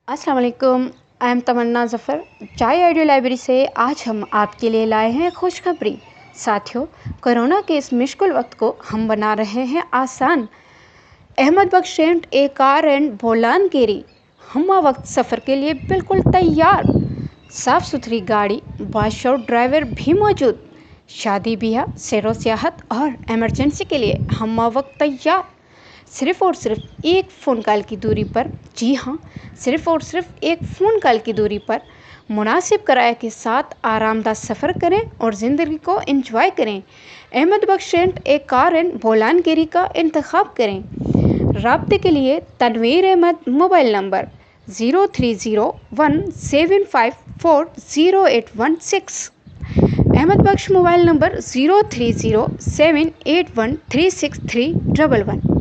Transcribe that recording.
अस्सलाम वालेकुम। I am तमन्ना ज़फ़र। चाय ऑडियो लाइब्रेरी से आज हम आपके लिए लाए हैं खुशखबरी। साथियों, कोरोना के इस मुश्किल वक्त को हम बना रहे हैं आसान। Ahmad Bakhsh rent a car and Bolan carry हम वक्त सफ़र के लिए बिल्कुल तैयार। साफ़ सुथरी गाड़ी, बाशौक़ ड्राइवर भी मौजूद। शादी ब्याह, सैर सियाहत और एमरजेंसी के लिए हम वक्त तैयार। सिर्फ़ और सिर्फ एक फ़ोन कॉल की दूरी पर, जी हाँ, सिर्फ़ और सिर्फ एक फ़ोन कॉल की दूरी पर मुनासिब किराए के साथ आरामदायक सफ़र करें और ज़िंदगी को एंजॉय करें। Ahmad Bakhsh rent a car and Bolan carry का इंतखाब करें। राब्ते के लिए Tanveer Ahmad, mobile number 030175408116। Ahmad Bakhsh mobile number 030781363111।